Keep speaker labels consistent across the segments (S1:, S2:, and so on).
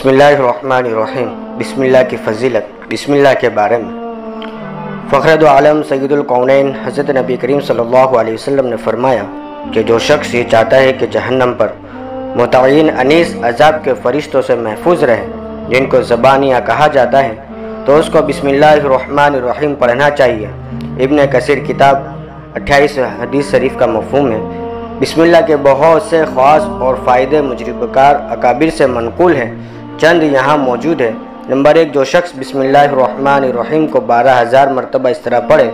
S1: بسم اللہ الرحمن الرحیم۔ بسم اللہ کی فضیلت، بسم اللہ کے بارے میں فخر دو عالم سید الکونین حضرت نبی کریم صلی اللہ علیہ وسلم نے فرمایا کہ جو شخص یہ چاہتا ہے کہ جہنم پر متعین انیس عذاب کے فرشتوں سے محفوظ رہے جن کو زبانیہ کہا جاتا ہے تو اس کو بسم اللہ الرحمن الرحیم پڑھنا چاہیے۔ ابن کثیر کتاب 28 حدیث شریف کا مفہوم ہے۔ بسم اللہ کے بہت سے خواص اور فائدے مجرب کار اکابر سے منقول ہیں، چند یہاں موجود ہے۔ نمبر 1، جو شخص بسم اللہ الرحمن الرحیم کو 12,000 مرتبہ اس طرح پڑھے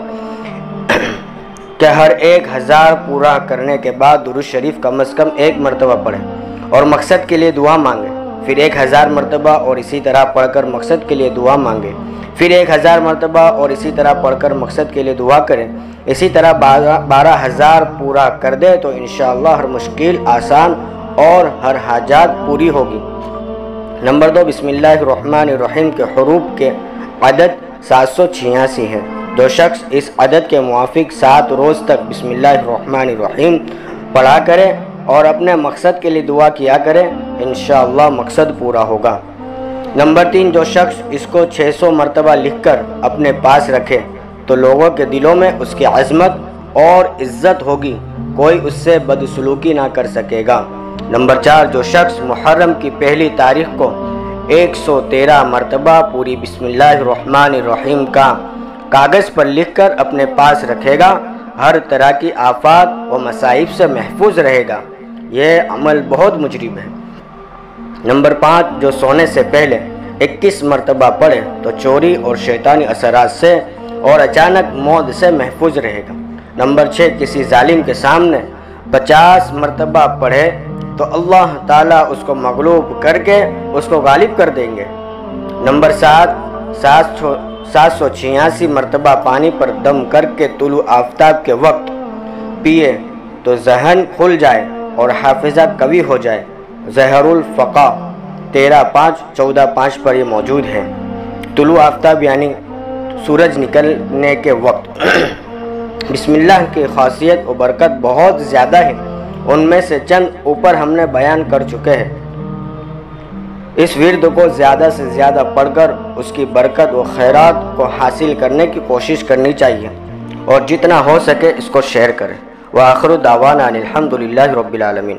S1: کہ ہر 1,000 پورا کرنے کے بعد درود شریف کم از کم 1 مرتبہ پڑھے اور مقصد کے لیے دعا مانگے، پھر 1,000 مرتبہ اور اسی طرح پڑھ کر مقصد کے لیے دعا مانگے، پھر 1,000 مرتبہ اور اسی طرح پڑھ کر مقصد کے لیے دعا کریں، اسی طرح 12,000 پورا کر دے تو انشاءاللہ ہر مشکل آسان اور ہر حاجات پوری ہوگی۔ نمبر 2، بسم اللہ الرحمن الرحیم کے حروف کے عدد 786 ہیں۔ جو شخص اس عدد کے موافق 7 روز تک بسم اللہ الرحمن الرحیم پڑھا کرے اور اپنے مقصد کے لیے دعا کیا کرے انشاءاللہ مقصد پورا ہوگا۔ نمبر 3، جو شخص اس کو 600 مرتبہ لکھ کر اپنے پاس رکھے تو لوگوں کے دلوں میں اس کی عظمت اور عزت ہوگی، کوئی اس سے بدسلوکی نہ کر سکے گا۔ نمبر 4، جو شخص محرم کی پہلی تاریخ کو 113 مرتبہ پوری بسم اللہ الرحمن الرحیم کا کاغذ پر لکھ کر اپنے پاس رکھے گا ہر طرح کی آفات و مصائب سے محفوظ رہے گا۔ یہ عمل بہت مجرب ہے۔ نمبر 5، جو سونے سے پہلے 21 مرتبہ پڑھے تو چوری اور شیطانی اثرات سے اور اچانک موت سے محفوظ رہے گا۔ نمبر 6، کسی ظالم کے سامنے 50 مرتبہ پڑھے تو اللہ تعالیٰ اس کو مغلوب کر کے اس کو غالب کر دیں گے۔ نمبر 7، 786 مرتبہ پانی پر دم کر کے طلوع آفتاب کے وقت پیے تو ذہن کھل جائے اور حافظہ قوی ہو جائے۔ زہر الفقہ 13/5 14/5 پر یہ موجود ہے۔ طلوع آفتاب یعنی سورج نکلنے کے وقت۔ بسم اللہ کی خاصیت و برکت بہت زیادہ ہے، ان میں سے چند اوپر ہم نے بیان کر چکے ہیں۔ اس ورد کو زیادہ سے زیادہ پڑھ کر اس کی برکت و خیرات کو حاصل کرنے کی کوشش کرنی چاہیے اور جتنا ہو سکے اس کو شیئر کریں۔ وآخر دعوانا الحمدللہ رب العالمین۔